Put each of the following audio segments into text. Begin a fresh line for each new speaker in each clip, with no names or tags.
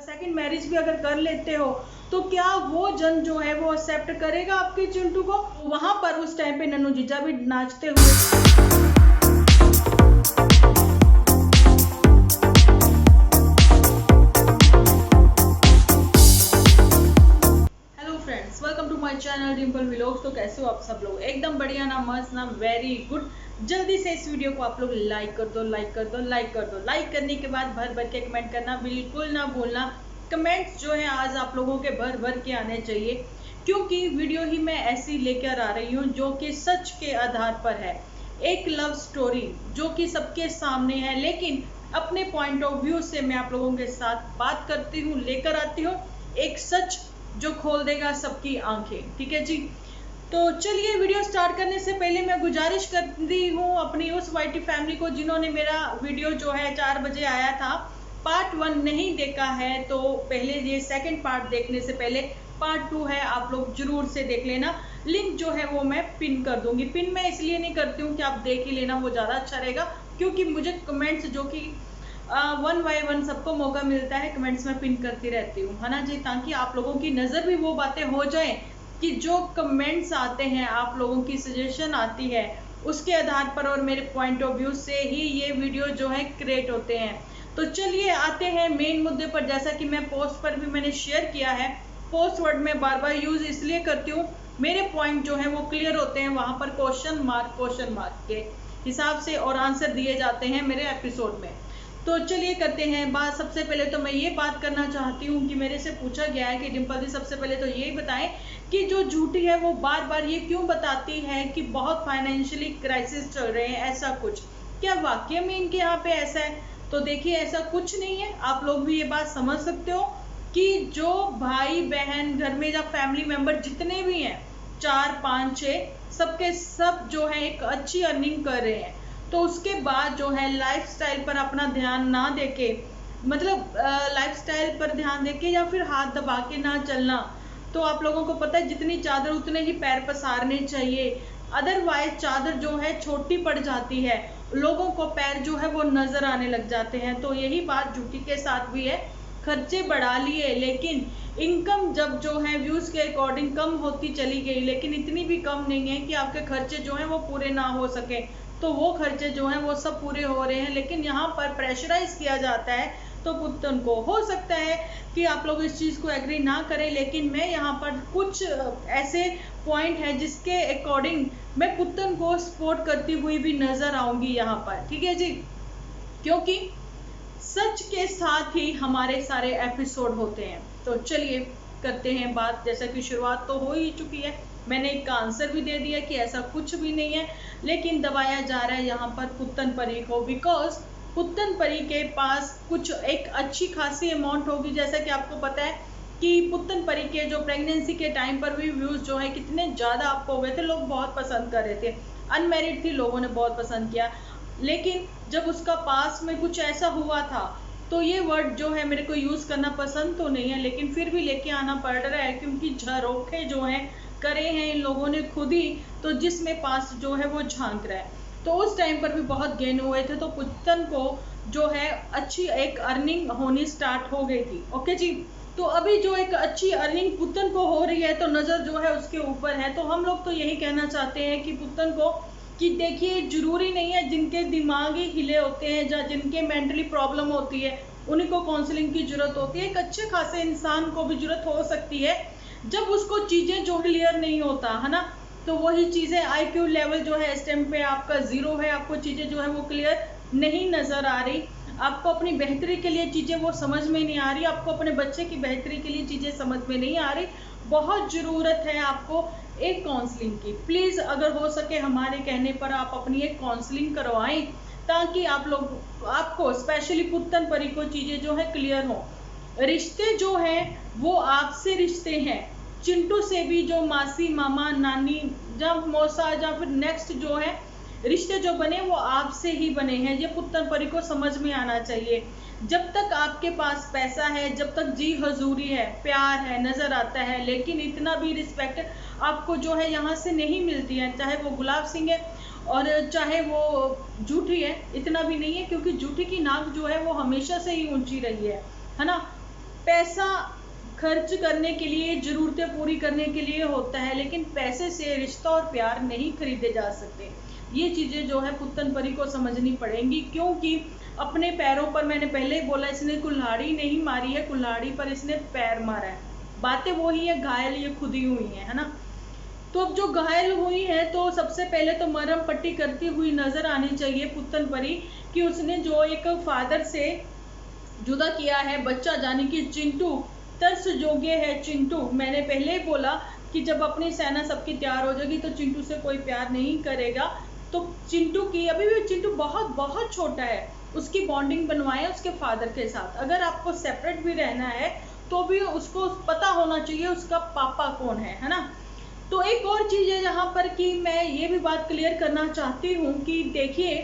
Second marriage भी अगर कर लेते हो तो क्या वो जन जो है वो एक्सेप्ट करेगा आपके चिंटू को? वहां पर उस टाइम पे नन्नू जीजा भी नाचते हुए। Welcome to my channel Dimple vlogs. तो कैसे हो आप सब लोग? एकदम बढ़िया ना, मस्त ना, वेरी गुड। जल्दी से इस वीडियो को आप लोग लाइक कर दो, लाइक कर दो, लाइक कर दो। लाइक करने के बाद भर भर के कमेंट करना बिल्कुल ना भूलना। कमेंट्स जो है आज आप लोगों के भर भर के आने चाहिए, क्योंकि वीडियो ही मैं ऐसी लेकर आ रही हूँ जो कि सच के आधार पर है। एक लव स्टोरी जो कि सबके सामने है, लेकिन अपने पॉइंट ऑफ व्यू से मैं आप लोगों के साथ बात करती हूँ, लेकर आती हूँ एक सच जो खोल देगा सबकी आंखें। ठीक है जी, तो चलिए वीडियो स्टार्ट करने से पहले मैं गुजारिश कर रही हूँ अपनी उस वाईटी फैमिली को जिन्होंने मेरा वीडियो जो है 4 बजे आया था पार्ट 1 नहीं देखा है, तो पहले ये सेकंड पार्ट देखने से पहले पार्ट 2 है, आप लोग जरूर से देख लेना। लिंक जो है वो मैं पिन कर दूंगी। पिन मैं इसलिए नहीं करती हूँ कि आप देख ही लेना, वो ज़्यादा अच्छा रहेगा, क्योंकि मुझे कमेंट्स जो कि 1 बाय 1 सबको मौका मिलता है, कमेंट्स में पिन करती रहती हूँ, है ना जी, ताकि आप लोगों की नज़र भी वो बातें हो जाए कि जो कमेंट्स आते हैं, आप लोगों की सजेशन आती है, उसके आधार पर और मेरे पॉइंट ऑफ व्यू से ही ये वीडियो जो है क्रिएट होते हैं। तो चलिए आते हैं मेन मुद्दे पर। जैसा कि मैं पोस्ट पर भी मैंने शेयर किया है, पोस्ट वर्ड में बार बार यूज इसलिए करती हूँ, मेरे पॉइंट जो है वो क्लियर होते हैं, वहां पर क्वेश्चन मार्क के हिसाब से और आंसर दिए जाते हैं मेरे एपिसोड में। तो चलिए करते हैं बात। सबसे पहले तो मैं ये बात करना चाहती हूँ कि मेरे से पूछा गया है कि डिम्पल जी सबसे पहले तो यही बताएं कि जो झूठी है वो बार बार ये क्यों बताती है कि बहुत फाइनेंशियली क्राइसिस चल रहे हैं, ऐसा कुछ क्या वाकई में इनके यहाँ पे ऐसा है? तो देखिए ऐसा कुछ नहीं है। आप लोग भी ये बात समझ सकते हो कि जो भाई बहन घर में या फैमिली मेंबर जितने भी हैं 4 5 6 सबके सब जो है एक अच्छी अर्निंग कर रहे हैं, तो उसके बाद जो है लाइफस्टाइल पर अपना ध्यान ना देके, मतलब लाइफस्टाइल पर ध्यान देके या फिर हाथ दबा के ना चलना। तो आप लोगों को पता है जितनी चादर उतने ही पैर पसारने चाहिए, अदरवाइज चादर जो है छोटी पड़ जाती है, लोगों को पैर जो है वो नजर आने लग जाते हैं। तो यही बात झूठी के साथ भी है। खर्चे बढ़ा लिए, लेकिन इनकम जब जो है व्यूज के अकॉर्डिंग कम होती चली गई, लेकिन इतनी भी कम नहीं है कि आपके खर्चे जो है वो पूरे ना हो सके। तो वो खर्चे जो हैं वो सब पूरे हो रहे हैं, लेकिन यहाँ पर प्रेशराइज किया जाता है। तो पुत्तन को हो सकता है कि आप लोग इस चीज़ को एग्री ना करें, लेकिन मैं यहाँ पर कुछ ऐसे पॉइंट है जिसके अकॉर्डिंग मैं पुत्तन को सपोर्ट करती हुई भी नजर आऊंगी यहाँ पर। ठीक है जी, क्योंकि सच के साथ ही हमारे सारे एपिसोड होते हैं। तो चलिए करते हैं बात। जैसा कि शुरुआत तो हो ही चुकी है, मैंने एक का आंसर भी दे दिया कि ऐसा कुछ भी नहीं है, लेकिन दबाया जा रहा है यहाँ पर पुत्तन परी को, बिकॉज पुत्तन परी के पास कुछ एक अच्छी खासी अमाउंट होगी। जैसा कि आपको पता है कि पुत्तन परी के जो प्रेगनेंसी के टाइम पर भी व्यूज जो है कितने ज़्यादा आपको हो गए थे, लोग बहुत पसंद कर रहे थे, अनमेरिड थी, लोगों ने बहुत पसंद किया। लेकिन जब उसका पास में कुछ ऐसा हुआ था, तो ये वर्ड जो है मेरे को यूज़ करना पसंद तो नहीं है, लेकिन फिर भी लेके आना पड़ रहा है, क्योंकि झरोखे जो हैं करे हैं इन लोगों ने खुद ही, तो जिसमें पास जो है वो झांक रहा है। तो उस टाइम पर भी बहुत गेन हुए थे, तो पुत्तन को जो है अच्छी एक अर्निंग होनी स्टार्ट हो गई थी। ओके जी, तो अभी जो एक अच्छी अर्निंग पुत्तन को हो रही है, तो नज़र जो है उसके ऊपर है। तो हम लोग तो यही कहना चाहते हैं कि पुत्तन को कि देखिए जरूरी नहीं है जिनके दिमाग ही हिले होते हैं या जिनके मेंटली प्रॉब्लम होती है उन्हीं को काउंसलिंग की जरूरत होती है। एक अच्छे खासे इंसान को भी जरूरत हो सकती है जब उसको चीज़ें जो क्लियर नहीं होता है ना। तो वही चीज़ें IQ लेवल जो है इस टाइम पे आपका 0 है, आपको चीज़ें जो है वो क्लियर नहीं नज़र आ रही, आपको अपनी बेहतरी के लिए चीज़ें वो समझ में नहीं आ रही, आपको अपने बच्चे की बेहतरी के लिए चीज़ें समझ में नहीं आ रही। बहुत ज़रूरत है आपको एक काउंसलिंग की। प्लीज़ अगर हो सके हमारे कहने पर आप अपनी एक काउंसलिंग करवाएं, ताकि आप लोग आपको स्पेशली पुत्तन परी को चीज़ें जो है क्लियर हो। रिश्ते जो हैं वो आपसे रिश्ते हैं, चिंटू से भी जो मासी मामा नानी जब मौसा या फिर नेक्स्ट जो है रिश्ते जो बने वो आपसे ही बने हैं, ये पुत्तन परी को समझ में आना चाहिए। जब तक आपके पास पैसा है, जब तक जी हजूरी है, प्यार है, नज़र आता है, लेकिन इतना भी रिस्पेक्ट आपको जो है यहाँ से नहीं मिलती है, चाहे वो गुलाब सिंह है और चाहे वो झूठी है, इतना भी नहीं है, क्योंकि झूठी की नाक जो है वो हमेशा से ही ऊंची रही है ना। पैसा खर्च करने के लिए, जरूरतें पूरी करने के लिए होता है, लेकिन पैसे से रिश्ता और प्यार नहीं खरीदे जा सकते। ये चीज़ें जो है पुत्तन परी को समझनी पड़ेंगी, क्योंकि अपने पैरों पर, मैंने पहले ही बोला, इसने कुल्हाड़ी नहीं मारी है, कुल्हाड़ी पर इसने पैर मारा है। बातें वही है, घायल ये खुद ही हुई है ना। तो अब जो घायल हुई है, तो सबसे पहले तो मरहम पट्टी करती हुई नजर आनी चाहिए पुत्तन परी कि उसने जो एक फादर से जुदा किया है बच्चा, यानी कि चिंटू, तरस योग्य है चिंटू। मैंने पहले ही बोला कि जब अपनी सेना सबकी तैयार हो जाएगी तो चिंटू से कोई प्यार नहीं करेगा। तो चिंटू की, अभी भी चिंटू बहुत बहुत छोटा है, उसकी बॉन्डिंग बनवाएं उसके फादर के साथ। अगर आपको सेपरेट भी रहना है तो भी उसको पता होना चाहिए उसका पापा कौन है ना। तो एक और चीज़ है यहाँ पर कि मैं ये भी बात क्लियर करना चाहती हूँ कि देखिए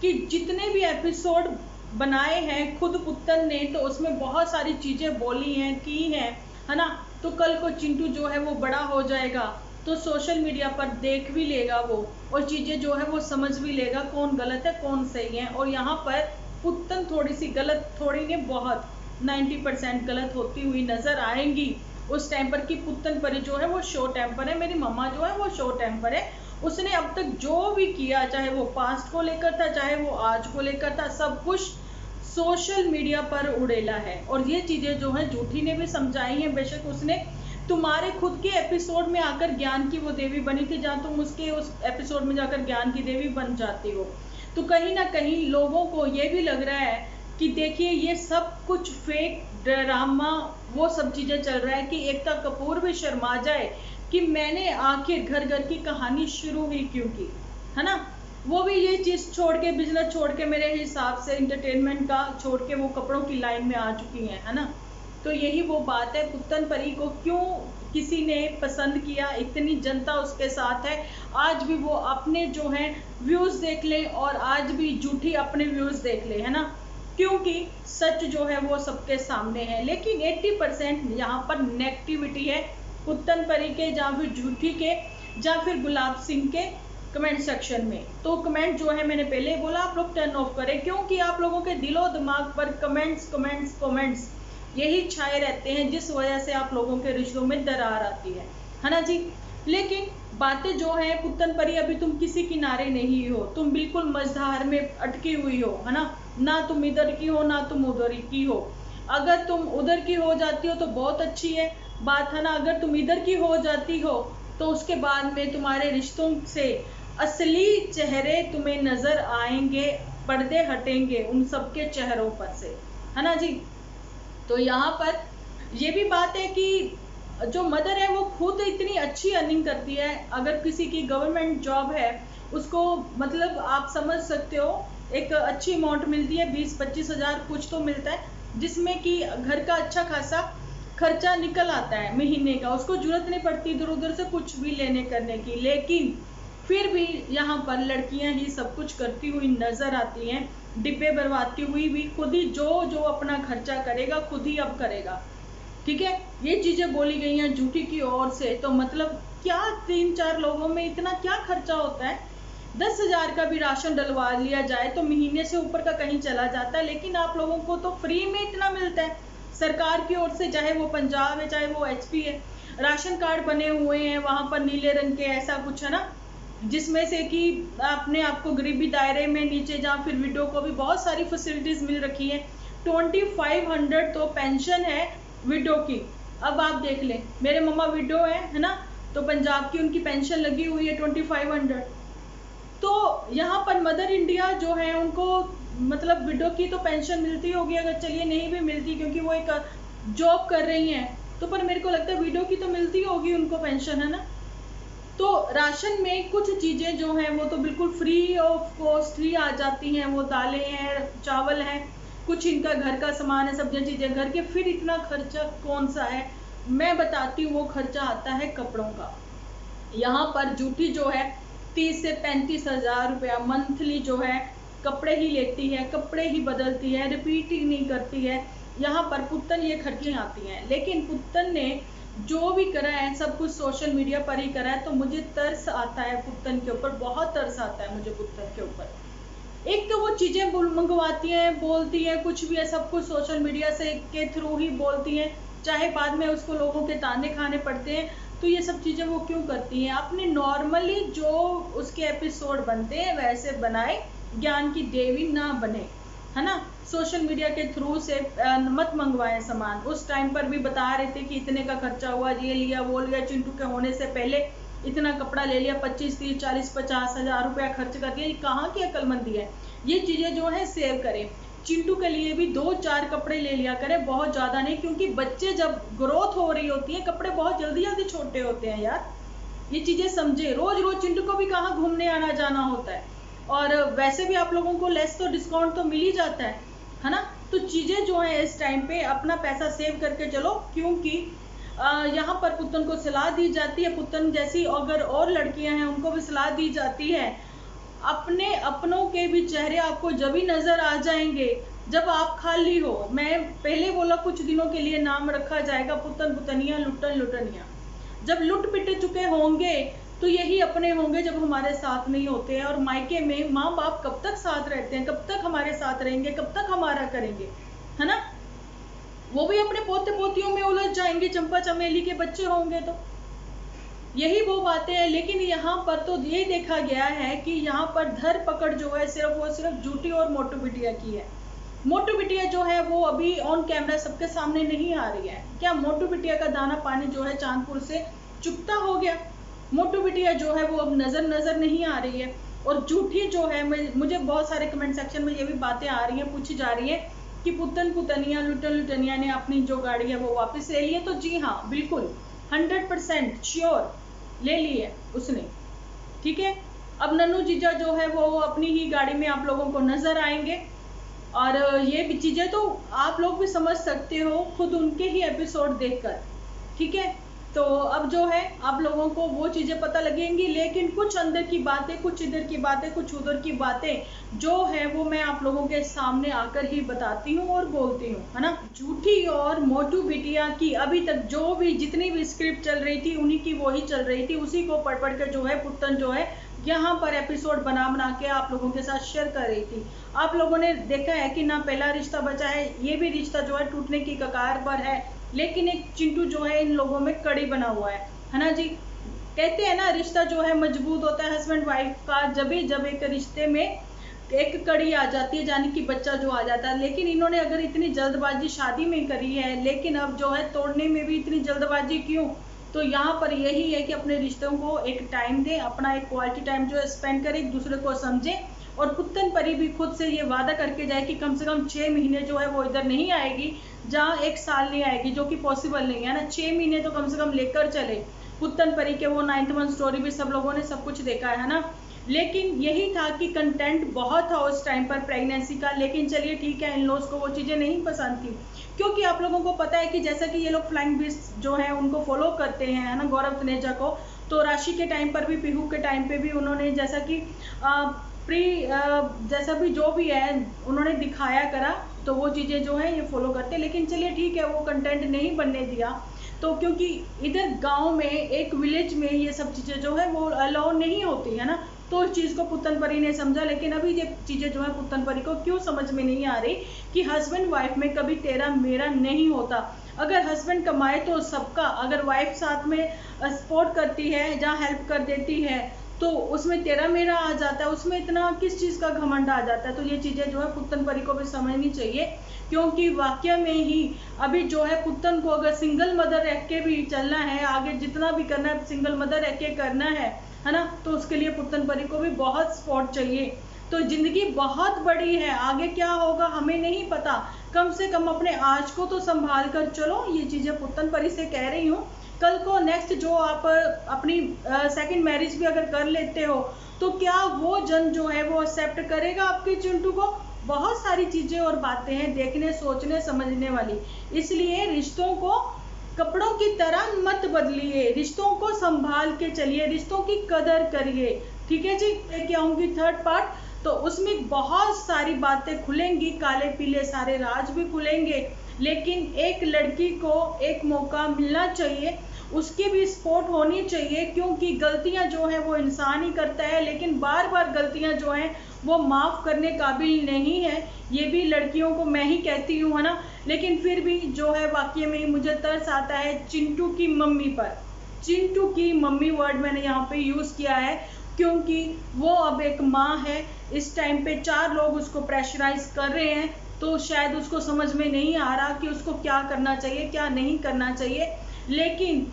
कि जितने भी एपिसोड बनाए हैं खुद पुत्तन ने, तो उसमें बहुत सारी चीज़ें बोली हैं, की हैं, है ना। तो कल को चिंटू जो है वो बड़ा हो जाएगा तो सोशल मीडिया पर देख भी लेगा वो, और चीज़ें जो है वो समझ भी लेगा कौन गलत है कौन सही है। और यहाँ पर पुत्तन थोड़ी सी गलत, थोड़ी ने बहुत 90% गलत होती हुई नजर आएंगी उस टाइम पर, कि पुत्तन परी जो है वो शो टेम्पर है, मेरी मम्मा जो है वो शो टेम्पर है। उसने अब तक जो भी किया, चाहे वो पास्ट को लेकर था, चाहे वो आज को लेकर था, सब कुछ सोशल मीडिया पर उड़ेला है। और ये चीज़ें जो है झूठी ने भी समझाई हैं। बेशक उसने तुम्हारे खुद के एपिसोड में आकर ज्ञान की वो देवी बनी थी, जहाँ तुम उसके उस एपिसोड में जाकर ज्ञान की देवी बन जाती हो, तो कहीं ना कहीं लोगों को ये भी लग रहा है कि देखिए ये सब कुछ फेक ड्रामा, वो सब चीज़ें चल रहा है कि एकता कपूर भी शर्मा जाए कि मैंने आखिर घर घर की कहानी शुरू ही क्यों की, है ना। वो भी ये चीज़ छोड़ के, बिजनेस छोड़ के, मेरे हिसाब से इंटरटेनमेंट का छोड़ के वो कपड़ों की लाइन में आ चुकी हैं, है ना। तो यही वो बात है, पुत्तन परी को क्यों किसी ने पसंद किया, इतनी जनता उसके साथ है। आज भी वो अपने जो है व्यूज़ देख ले, और आज भी झूठी अपने व्यूज़ देख ले, है ना, क्योंकि सच जो है वो सबके सामने है। लेकिन 80% यहाँ पर नेगेटिविटी है पुत्तन परी के, या फिर झूठी के, या फिर गुलाब सिंह के कमेंट सेक्शन में। तो कमेंट जो है मैंने पहले ही बोला, आप लोग टर्न ऑफ करें, क्योंकि आप लोगों के दिलो दिमाग पर कमेंट्स कमेंट्स कमेंट्स यही छाए रहते हैं, जिस वजह से आप लोगों के रिश्तों में दरार आती है ना जी। लेकिन बातें जो है पुत्तन परी, अभी तुम किसी किनारे नहीं हो, तुम बिल्कुल मझधार में अटकी हुई हो, है ना तुम इधर की हो ना तुम उधर की हो। अगर तुम उधर की हो जाती हो तो बहुत अच्छी है बात, है ना। अगर तुम इधर की हो जाती हो तो उसके बाद में तुम्हारे रिश्तों से असली चेहरे तुम्हें नजर आएंगे, पर्दे हटेंगे उन सबके चेहरों पर से, है ना जी। तो यहाँ पर ये भी बात है कि जो मदर है वो खुद इतनी अच्छी अर्निंग करती है। अगर किसी की गवर्नमेंट जॉब है उसको, मतलब आप समझ सकते हो, एक अच्छी अमाउंट मिलती है, 20-25 हज़ार कुछ तो मिलता है, जिसमें कि घर का अच्छा खासा खर्चा निकल आता है महीने का। उसको जरूरत नहीं पड़ती इधर उधर से कुछ भी लेने करने की। लेकिन फिर भी यहाँ पर लड़कियाँ ही सब कुछ करती हुई नजर आती हैं, डिब्बे भरवाती हुई भी खुद ही, जो अपना खर्चा करेगा खुद ही अब करेगा, ठीक है। ये चीजें बोली गई हैं झूठी की ओर से, तो मतलब क्या 3-4 लोगों में इतना क्या खर्चा होता है। 10,000 का भी राशन डलवा लिया जाए तो महीने से ऊपर का कहीं चला जाता है, लेकिन आप लोगों को तो फ्री में इतना मिलता है सरकार की ओर से, चाहे वो पंजाब है चाहे वो HP है। राशन कार्ड बने हुए हैं वहां पर नीले रंग के, ऐसा कुछ है ना, जिसमें से कि अपने आपको गरीबी दायरे में नीचे, जहाँ फिर विडो को भी बहुत सारी फैसिलिटीज मिल रखी है। 2500 तो पेंशन है विडो की। अब आप देख लें, मेरे मम्मा विडो है ना, तो पंजाब की उनकी पेंशन लगी हुई है 2500। तो यहाँ पर मदर इंडिया जो है उनको, मतलब विडो की तो पेंशन मिलती होगी, अगर चलिए नहीं भी मिलती क्योंकि वो एक जॉब कर रही हैं, तो पर मेरे को लगता है विडो की तो मिलती होगी उनको पेंशन, है ना। तो राशन में कुछ चीज़ें जो हैं वो तो बिल्कुल फ्री ऑफ कॉस्ट ही आ जाती हैं, वो दालें हैं, चावल हैं, कुछ इनका घर का सामान है, सब्जियां चीज़ें घर के। फिर इतना खर्चा कौन सा है, मैं बताती हूँ, वो खर्चा आता है कपड़ों का। यहाँ पर झूठी जो है 30 से 35 हज़ार रुपया मंथली जो है कपड़े ही लेती है, कपड़े ही बदलती है, रिपीट ही नहीं करती है। यहाँ पर पुत्तन ये खर्चे आती हैं, लेकिन पुत्तन ने जो भी करा है सब कुछ सोशल मीडिया पर ही करा है। तो मुझे तरस आता है पुत्तन के ऊपर, बहुत तरस आता है मुझे पुत्तन के ऊपर। एक तो वो चीज़ें मंगवाती हैं, बोलती हैं, कुछ भी है, सब कुछ सोशल मीडिया से के थ्रू ही बोलती हैं, चाहे बाद में उसको लोगों के ताने खाने पड़ते हैं। तो ये सब चीज़ें वो क्यों करती हैं? अपने नॉर्मली जो उसके एपिसोड बनते हैं वैसे बनाए, ज्ञान की देवी ना बने, है ना। सोशल मीडिया के थ्रू से मत मंगवाएं सामान। उस टाइम पर भी बता रहे थे कि इतने का खर्चा हुआ, ये लिया वो लिया, चिंटू के होने से पहले इतना कपड़ा ले लिया, 25, 30, 40, 50 हज़ार रुपया खर्च कर दिया। ये कहाँ की अक्लमंदी है? ये चीज़ें जो है सेव करें। चिंटू के लिए भी 2-4 कपड़े ले लिया करें, बहुत ज़्यादा नहीं, क्योंकि बच्चे जब ग्रोथ हो रही होती है कपड़े बहुत जल्दी जल्दी छोटे होते हैं यार। ये चीज़ें समझे। रोज रोज चिंटू को भी कहाँ घूमने आना जाना होता है, और वैसे भी आप लोगों को लेस तो डिस्काउंट तो मिल ही जाता है ना। तो चीज़ें जो है इस टाइम पे अपना पैसा सेव करके चलो, क्योंकि यहाँ पर पुतन को सलाह दी जाती है, पुतन जैसी अगर और लड़कियां हैं उनको भी सलाह दी जाती है, अपने अपनों के भी चेहरे आपको जब ही नजर आ जाएंगे जब आप खाली हो। मैं पहले बोला कुछ दिनों के लिए नाम रखा जाएगा पुतन पुतनिया लुटन लुटनिया। जब लुट पिट चुके होंगे तो यही अपने होंगे जब हमारे साथ नहीं होते हैं। और मायके में माँ बाप कब तक साथ रहते हैं, कब तक हमारे साथ रहेंगे, कब तक हमारा करेंगे, है ना। वो भी अपने पोते पोतियों में उलझ जाएंगे, चंपा चमेली के बच्चे होंगे तो यही वो बातें हैं। लेकिन यहाँ पर तो ये देखा गया है कि यहाँ पर धर पकड़ जो है सिर्फ झूठी और मोटू बिटिया की है। मोटू बिटिया जो है वो अभी ऑन कैमरा सबके सामने नहीं आ रही है। क्या मोटू बिटिया का दाना पानी जो है चांदपुर से चुकता हो गया? मोटू बिटिया जो है वो अब नजर नहीं आ रही है। और झूठी जो है, मुझे बहुत सारे कमेंट सेक्शन में ये भी बातें आ रही हैं, पूछी जा रही है कि पुतन पुतनिया लुटन लुटनिया ने अपनी जो गाड़ी है वो वापस ले ली है। तो जी हाँ, बिल्कुल 100% श्योर ले ली है उसने, ठीक है। अब नन्नू जीजा जो है वो अपनी ही गाड़ी में आप लोगों को नजर आएंगे, और ये भी चीजें तो आप लोग भी समझ सकते हो खुद उनके ही एपिसोड देखकर, ठीक है। तो अब जो है आप लोगों को वो चीजें पता लगेंगी, लेकिन कुछ अंदर की बातें, कुछ इधर की बातें, कुछ उधर की बातें जो है वो मैं आप लोगों के सामने आकर ही बताती हूँ और बोलती हूँ, है ना। झूठी और मोटू बिटिया की अभी तक जो भी जितनी भी स्क्रिप्ट चल रही थी उन्हीं की वो ही चल रही थी, उसी को पढ़ पढ़ के जो है पुत्तन जो है यहाँ पर एपिसोड बना के आप लोगों के साथ शेयर कर रही थी। आप लोगों ने देखा है कि ना पहला रिश्ता बचा है, ये भी रिश्ता जो है टूटने की कगार पर है, लेकिन एक चिंटू जो है इन लोगों में कड़ी बना हुआ है ना जी। कहते हैं ना रिश्ता जो है मजबूत होता है हस्बैंड वाइफ का जब एक रिश्ते में एक कड़ी आ जाती है, यानी कि बच्चा जो आ जाता है। लेकिन इन्होंने अगर इतनी जल्दबाजी शादी में करी है, लेकिन अब जो है तोड़ने में भी इतनी जल्दबाजी क्यों? तो यहाँ पर यही है कि अपने रिश्तों को एक टाइम दे, अपना एक क्वालिटी टाइम जो है स्पेंड करे, एक दूसरे को समझे। और पुत्तन परी भी खुद से ये वादा करके जाए कि कम से कम 6 महीने जो है वो इधर नहीं आएगी, जहाँ 1 साल नहीं आएगी, जो कि पॉसिबल नहीं है ना। 6 महीने तो कम से कम लेकर चले। पुत्तन परी के वो 9th मंथ स्टोरी भी सब लोगों ने सब कुछ देखा है ना। लेकिन यही था कि कंटेंट बहुत था उस टाइम पर प्रेगनेंसी का, लेकिन चलिए ठीक है, इन लोग को वो चीज़ें नहीं पसंद थी, क्योंकि आप लोगों को पता है कि जैसा कि ये लोग फ्लाइंग बीस्ट जो है उनको फॉलो करते हैं, है ना, गौरव तनेजा को। तो राशि के टाइम पर भी, पीहू के टाइम पे भी उन्होंने जैसा कि जैसा भी जो भी है उन्होंने दिखाया करा, तो वो चीज़ें जो है ये फॉलो करते। लेकिन चलिए ठीक है, वो कंटेंट नहीं बनने दिया, तो क्योंकि इधर गांव में एक विलेज में ये सब चीज़ें जो है वो अलाउ नहीं होती है ना। तो इस चीज़ को पुत्तन परी ने समझा। लेकिन अभी ये चीज़ें जो है पुत्तन परी को क्यों समझ में नहीं आ रही कि हस्बैंड वाइफ में कभी तेरा मेरा नहीं होता। अगर हस्बैंड कमाए तो सबका, अगर वाइफ साथ में सपोर्ट करती है, जहाँ हेल्प कर देती है, तो उसमें तेरा मेरा आ जाता है, उसमें इतना किस चीज़ का घमंड आ जाता है। तो ये चीज़ें जो है पुत्तन परी को भी समझनी चाहिए, क्योंकि वाकई में ही अभी जो है पुत्तन को अगर सिंगल मदर रह के भी चलना है, आगे जितना भी करना है सिंगल मदर रह के करना है ना, तो उसके लिए पुत्तन परी को भी बहुत सपोर्ट चाहिए। तो जिंदगी बहुत बड़ी है, आगे क्या होगा हमें नहीं पता, कम से कम अपने आज को तो संभाल कर चलो। ये चीज़ें पुत्तन परी से कह रही हूँ। कल को नेक्स्ट जो आप अपनी सेकंड मैरिज भी अगर कर लेते हो, तो क्या वो जन जो है वो एक्सेप्ट करेगा आपके चिंटू को? बहुत सारी चीज़ें और बातें हैं देखने, सोचने, समझने वाली। इसलिए रिश्तों को कपड़ों की तरह मत बदलिए, रिश्तों को संभाल के चलिए, रिश्तों की कदर करिए, ठीक है जी। लेके आऊँगी 3rd पार्ट, तो उसमें बहुत सारी बातें खुलेंगी, काले पीले सारे राज भी खुलेंगे। लेकिन एक लड़की को एक मौका मिलना चाहिए, उसकी भी सपोर्ट होनी चाहिए, क्योंकि गलतियां जो है वो इंसान ही करता है, लेकिन बार बार गलतियां जो हैं वो माफ़ करने काबिल नहीं है। ये भी लड़कियों को मैं ही कहती हूँ, है ना। लेकिन फिर भी जो है वाकई में मुझे तरस आता है चिंटू की मम्मी पर। चिंटू की मम्मी वर्ड मैंने यहाँ पे यूज़ किया है, क्योंकि वो अब एक माँ है। इस टाइम पे 4 लोग उसको प्रेशराइज कर रहे हैं, तो शायद उसको समझ में नहीं आ रहा कि उसको क्या करना चाहिए, क्या नहीं करना चाहिए। लेकिन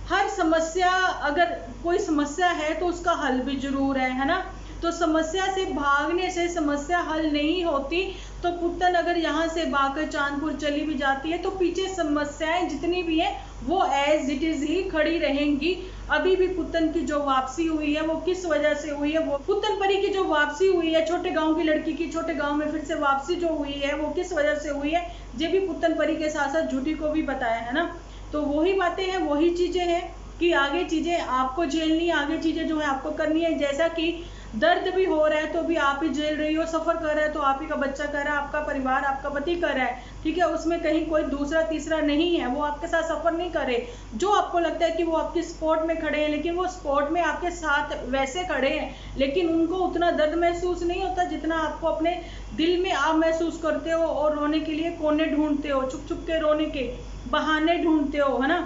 हर समस्या, अगर कोई समस्या है तो उसका हल भी जरूर है ना। तो समस्या से भागने से समस्या हल नहीं होती। तो पुत्तन अगर यहाँ से भागकर चांदपुर चली भी जाती है तो पीछे समस्याएं जितनी भी हैं वो एज इट इज ही खड़ी रहेंगी। अभी भी पुत्तन की जो वापसी हुई है वो किस वजह से हुई है, वो पुत्तन परी की जो वापसी हुई है, छोटे गांव की लड़की की छोटे गांव में फिर से वापसी जो हुई है वो किस वजह से हुई है, ये भी पुत्तन परी के साथ साथ झूठी को भी बताया है ना। तो वही बातें हैं, वही चीजें हैं कि आगे चीजें आपको झेलनी, आगे चीजें जो है आपको करनी है। जैसा कि दर्द भी हो रहा है तो भी आप ही झेल रही हो, सफर कर रहा है तो आप ही का बच्चा कर रहा है, आपका परिवार, आपका पति कर रहा है, ठीक है। उसमें कहीं कोई दूसरा तीसरा नहीं है, वो आपके साथ सफर नहीं करे। जो आपको लगता है कि वो आपकी सपोर्ट में खड़े हैं, लेकिन वो सपोर्ट में आपके साथ वैसे खड़े हैं, लेकिन उनको उतना दर्द महसूस नहीं होता जितना आपको अपने दिल में आप महसूस करते हो, और रोने के लिए कोने ढूंढते हो, छुप छुप के रोने के बहाने ढूंढते हो, है ना।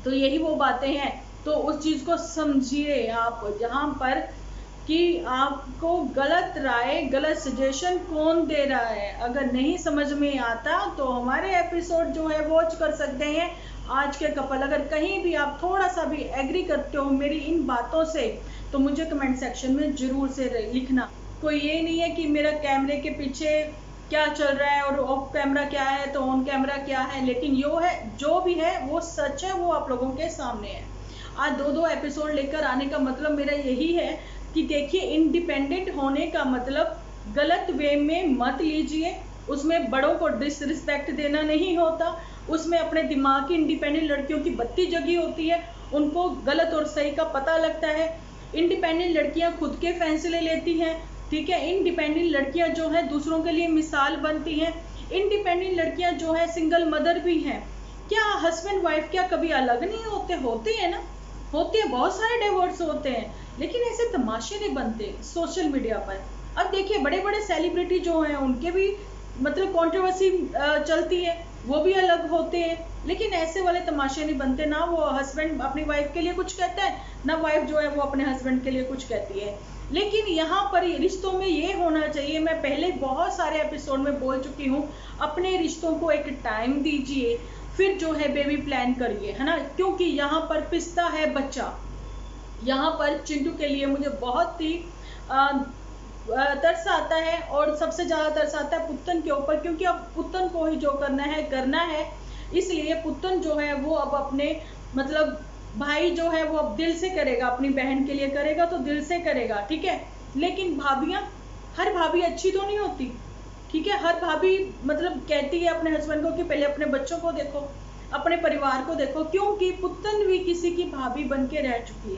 तो यही वो बातें हैं। तो उस चीज को समझिए आप, जहां पर कि आपको गलत राय, गलत सजेशन कौन दे रहा है। अगर नहीं समझ में आता तो हमारे एपिसोड जो है वॉच कर सकते हैं आज के कपल। अगर कहीं भी आप थोड़ा सा भी एग्री करते हो मेरी इन बातों से तो मुझे कमेंट सेक्शन में जरूर से लिखना। कोई ये नहीं है कि मेरा कैमरे के पीछे क्या चल रहा है और ऑफ कैमरा क्या है तो ऑन कैमरा क्या है, लेकिन जो भी है वो सच है, वो आप लोगों के सामने है। आज 2-2 एपिसोड लेकर आने का मतलब मेरा यही है कि देखिए, इंडिपेंडेंट होने का मतलब गलत वे में मत लीजिए। उसमें बड़ों को डिसरिस्पेक्ट देना नहीं होता, उसमें अपने दिमाग की इंडिपेंडेंट लड़कियों की बत्ती जगी होती है, उनको गलत और सही का पता लगता है। इंडिपेंडेंट लड़कियां खुद के फैसले लेती हैं, ठीक है। इंडिपेंडेंट लड़कियां जो है दूसरों के लिए मिसाल बनती हैं। इंडिपेंडेंट लड़कियां जो है सिंगल मदर भी हैं। क्या हस्बैंड वाइफ क्या कभी अलग नहीं होते? होते हैं ना, होते हैं, बहुत सारे डिवोर्स होते हैं, लेकिन ऐसे तमाशे नहीं बनते सोशल मीडिया पर। अब देखिए, बड़े बड़े सेलिब्रिटी जो हैं उनके भी मतलब कंट्रोवर्सी चलती है, वो भी अलग होते हैं, लेकिन ऐसे वाले तमाशे नहीं बनते। ना वो हस्बैंड अपनी वाइफ के लिए कुछ कहता है, ना वाइफ जो है वो अपने हस्बैंड के लिए कुछ कहती है। लेकिन यहाँ पर रिश्तों में ये होना चाहिए, मैं पहले बहुत सारे एपिसोड में बोल चुकी हूँ, अपने रिश्तों को एक टाइम दीजिए, फिर जो है बेबी प्लान करिए, है ना। क्योंकि यहाँ पर पिसता है बच्चा। यहाँ पर चिंटू के लिए मुझे बहुत ही तरस आता है, और सबसे ज़्यादा तरस आता है पुत्तन के ऊपर, क्योंकि अब पुत्तन को ही जो करना है। इसलिए पुत्तन जो है वो अब अपने मतलब भाई जो है वो अब दिल से करेगा, अपनी बहन के लिए करेगा तो दिल से करेगा, ठीक है। लेकिन भाभियाँ, हर भाभी अच्छी तो नहीं होती, ठीक है। हर भाभी मतलब कहती है अपने हस्बैंड को कि पहले अपने बच्चों को देखो, अपने परिवार को देखो, क्योंकि पुत्तन भी किसी की भाभी बन के रह चुकी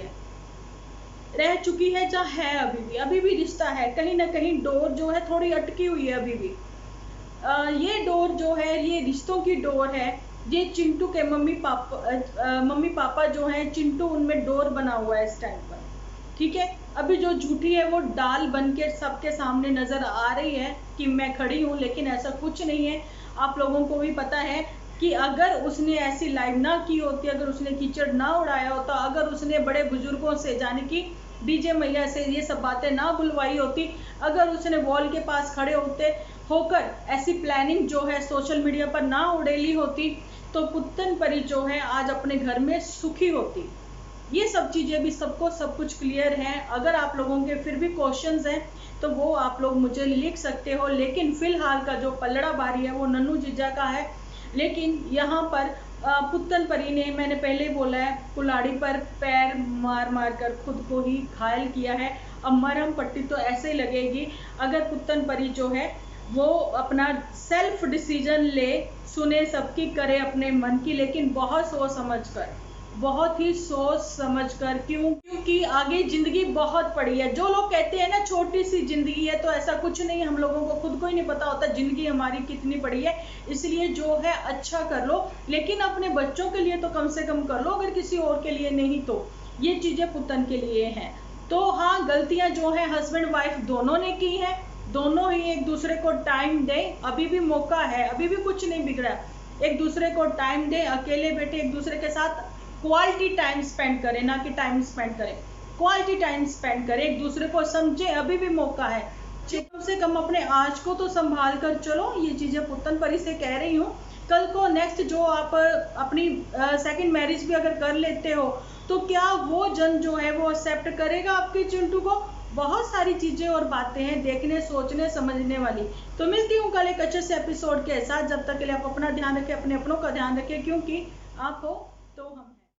है, जहाँ है अभी भी रिश्ता है, कहीं ना कहीं डोर जो है थोड़ी अटकी हुई है अभी भी। ये डोर जो है, ये रिश्तों की डोर है। ये चिंटू के मम्मी पापा जो हैं, चिंटू उनमें डोर बना हुआ है इस टाइम पर, ठीक है। अभी जो झूठी है वो डाल बन के सबके सामने नजर आ रही है कि मैं खड़ी हूँ, लेकिन ऐसा कुछ नहीं है। आप लोगों को भी पता है कि अगर उसने ऐसी लाइव ना की होती, अगर उसने कीचड़ ना उड़ाया होता, अगर उसने बड़े बुजुर्गों से यानी कि डीजे मैया से ये सब बातें ना बुलवाई होती, अगर उसने वॉल के पास खड़े होकर ऐसी प्लानिंग जो है सोशल मीडिया पर ना उड़ेली होती, तो पुत्तन परी जो है आज अपने घर में सुखी होती। ये सब चीज़ें भी सबको सब कुछ क्लियर है। अगर आप लोगों के फिर भी क्वेश्चंस हैं तो वो आप लोग मुझे लिख सकते हो, लेकिन फिलहाल का जो पलड़ा बारी है वो नन्नू जीजा का है। लेकिन यहाँ पर पुत्तन परी ने, मैंने पहले बोला है, कुल्हाड़ी पर पैर मार मार कर खुद को ही घायल किया है। अब मरहम पट्टी तो ऐसे ही लगेगी अगर पुत्तन परी जो है वो अपना सेल्फ डिसीजन ले, सुने सबकी, करे अपने मन की, लेकिन बहुत सोच समझ कर, बहुत ही सोच समझ कर, क्योंकि आगे जिंदगी बहुत पड़ी है। जो लोग कहते हैं ना छोटी सी जिंदगी है, तो ऐसा कुछ नहीं, हम लोगों को खुद को ही नहीं पता होता जिंदगी हमारी कितनी पड़ी है। इसलिए जो है अच्छा कर लो, लेकिन अपने बच्चों के लिए तो कम से कम कर लो, अगर किसी और के लिए नहीं तो ये चीजें पुतन के लिए हैं। तो हाँ, गलतियां जो है हस्बैंड वाइफ दोनों ने की है, दोनों ही एक दूसरे को टाइम दें, अभी भी मौका है, अभी भी कुछ नहीं बिगड़ा। एक दूसरे को टाइम दें, अकेले बैठे एक दूसरे के साथ क्वालिटी टाइम स्पेंड करें, ना कि टाइम स्पेंड करें, क्वालिटी टाइम स्पेंड करें, एक दूसरे को समझे, अभी भी मौका है। कम से कम अपने आज को तो संभाल कर चलो। ये चीजें पुतन परी से कह रही हूँ। कल को नेक्स्ट जो आप अपनी सेकंड मैरिज भी अगर कर लेते हो, तो क्या वो जन जो है वो एक्सेप्ट करेगा आपके चिंटू को? बहुत सारी चीजें और बातें हैं देखने, सोचने, समझने वाली। तो मिलती हूँ कल एक अच्छे से एपिसोड के साथ। जब तक के लिए आप अपना ध्यान रखें, अपने अपनों का ध्यान रखें, क्योंकि आप हो